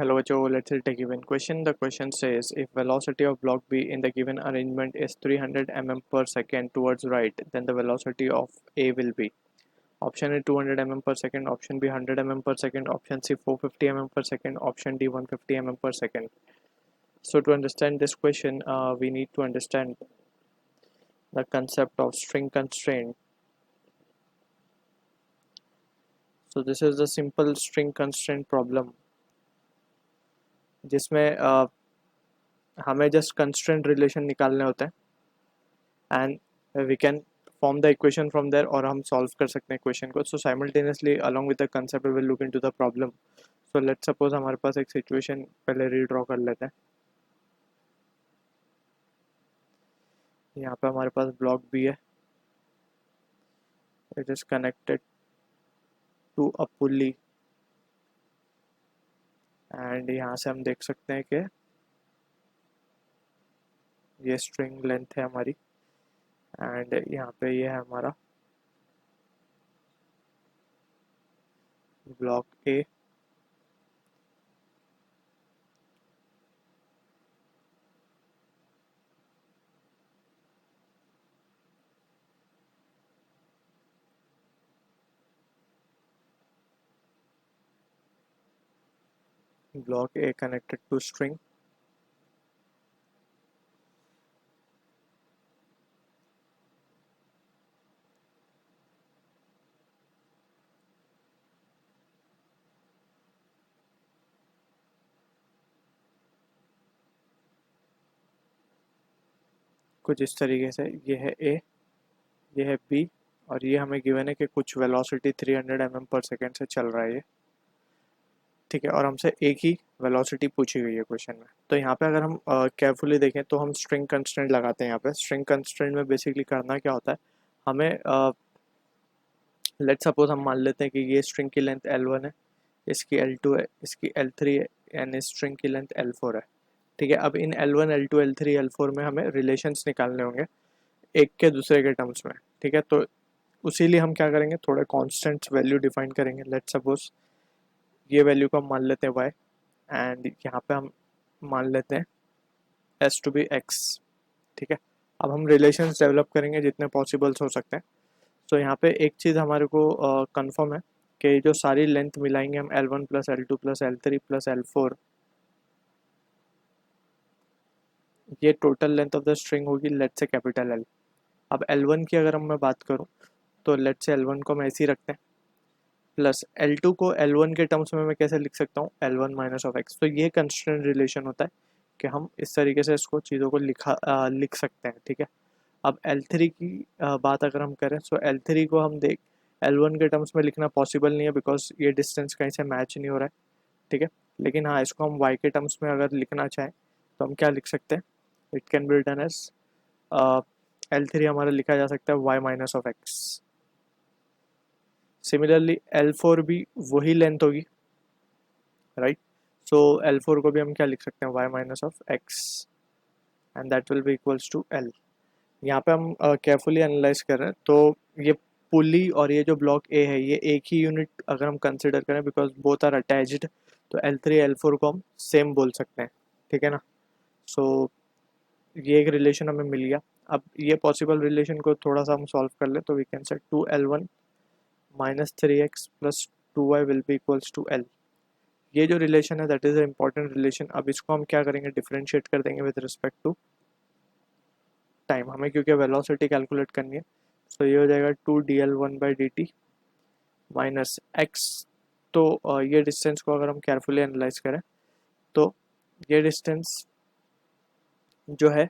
Hello, Joe. Let's take a given question. The question says if velocity of block B in the given arrangement is 300 mm per second towards right, then the velocity of A will be. Option A 200 mm per second, option B 100 mm per second, option C 450 mm per second, option D 150 mm per second. So to understand this question, we need to understand the concept of string constraint. So this is the simple string constraint problem जिसमें हमें just constraint relation निकालने होते हैं and we can form the equation from there और हम solve कर सकते हैं इक्वेशन को. So simultaneously along with the concept we will look into the problem. So let's suppose हमारे पास एक सिचुएशन पहले रीड्रॉ कर लेते हैं. यहाँ पे हमारे पास ब्लॉक बी है. It is connected to a pulley and यहाँ से हम देख सकते हैं कि ये स्ट्रिंग लेंथ है हमारी एंड यहाँ पे ये है हमारा block A. Block A connected to string कुछ इस तरीके से. ये है ए, ये है बी और ये हमें गिवन है कि कुछ वेलोसिटी 300 mm पर सेकेंड से चल रहा है ये. ठीक है, और हमसे एक ही वेलोसिटी पूछी गई है क्वेश्चन में. तो यहाँ पे अगर हम केयरफुली देखें तो हम स्ट्रिंग कंस्ट्रेंट लगाते हैं. यहाँ पे स्ट्रिंग कंस्ट्रेंट में बेसिकली करना क्या होता है, हमें लेट सपोज हम मान लेते हैं कि ये स्ट्रिंग की लेंथ L1 है, इसकी L2 है, इसकी L3 है एंड इस स्ट्रिंग की लेंथ L4 है. ठीक है, अब इन L1 L2 L3 L4 में हमें रिलेशंस निकालने होंगे एक के दूसरे के टर्म्स में. ठीक है, तो उसी लिए हम क्या करेंगे, थोड़े कॉन्स्टेंट्स वैल्यू डिफाइन करेंगे. लेट सपोज ये वैल्यू को हम मान लेते हैं y एंड यहाँ पे हम मान लेते हैं s टू बी x. ठीक है, अब हम रिलेशंस डेवलप करेंगे जितने पॉसिबल्स हो सकते हैं. तो यहाँ पे एक चीज़ हमारे को कंफर्म है कि जो सारी लेंथ मिलाएंगे हम L1 plus L2 plus L3 plus L4, ये total length of the string होगी लेट से कैपिटल L. अब L1 की अगर मैं बात करूँ तो लेट से L1 को हम ऐसे ही रखते हैं प्लस L2 को L1 के टर्म्स में मैं कैसे लिख सकता हूँ, L1 माइनस ऑफ x. तो ये कंस्ट्रेंट रिलेशन होता है कि हम इस तरीके से इसको चीज़ों को लिख सकते हैं. ठीक है, अब L3 की बात अगर हम करें तो L3 को हम देख L1 के टर्म्स में लिखना पॉसिबल नहीं है बिकॉज ये डिस्टेंस कहीं से मैच नहीं हो रहा है. ठीक है, लेकिन हाँ इसको हम y के टर्म्स में अगर लिखना चाहें तो हम क्या लिख सकते हैं, it can be written as L3 हमारा लिखा जा सकता है y minus of x. Similarly L4 भी वही लेंथ होगी, राइट. सो L4 को भी हम क्या लिख सकते हैं, y minus of x and that will be equals to L. यहाँ पे हम केयरफुली एनालाइज कर रहे हैं तो ये पुली और ये जो ब्लॉक ए है ये एक ही यूनिट अगर हम कंसिडर करें बिकॉज बोथ आर अटैच्ड, तो L3 L4 को हम सेम बोल सकते हैं. ठीक है ना. सो ये एक रिलेशन हमें मिल गया. अब ये पॉसिबल रिलेशन को थोड़ा सा हम सॉल्व कर ले तो we can say 2L1 minus 3x plus 2y will be equals to L. ये जो रिलेशन है that is a important relation. अब इसको हम क्या करेंगे, डिफरेंशिएट कर देंगे विद रिस्पेक्ट टू टाइम. हमें क्योंकि वेलोसिटी कैलकुलेट करनी है तो ये हो जाएगा 2dl1/dt माइनस x. तो ये डिस्टेंस को अगर हम केयरफुली एनालाइज करें तो ये डिस्टेंस जो है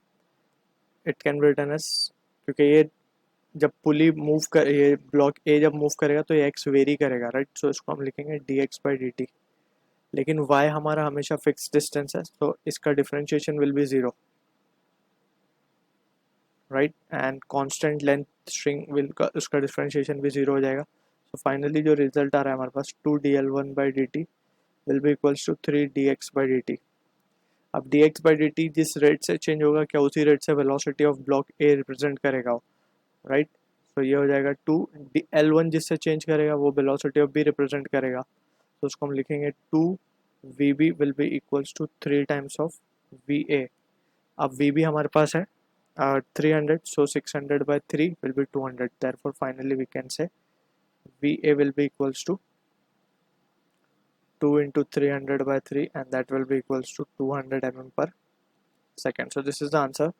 it can be written as, क्योंकि ये जब पुली मूव कर, ये ब्लॉक ए जब मूव करेगा तो ये x वेरी करेगा, राइट. सो इसको हम लिखेंगे dx/dt. लेकिन y हमारा हमेशा फिक्स डिस्टेंस है तो इसका differentiation will be 0, right. And constant length string will उसका डिफरेंशिएशन भी 0 हो जाएगा. सो फाइनली जो रिजल्ट आ रहा है हमारे पास 2dl1/dt will be equals to 3dx/dt. अब dx/dt जिस रेट से चेंज होगा क्या उसी रेट से velocity of block A represent करेगा, राइट. तो ये हो जाएगा 2 L1 जिससे चेंज करेगा वो वेलोसिटी ऑफ बी रिप्रेजेंट करेगा. तो उसको हम लिखेंगे 2 VB will be equals to 3 times of VA. अब VB हमारे पास है 300, so 600 by 3 will be 200. Therefore finally we can say VA will be equals to 2 into 300 by 3, and that will be equals to 200 mm per second. So this is the answer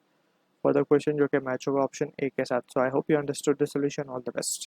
for the question जो कि match होगा option A के साथ. So I hope you understood the solution. All the best.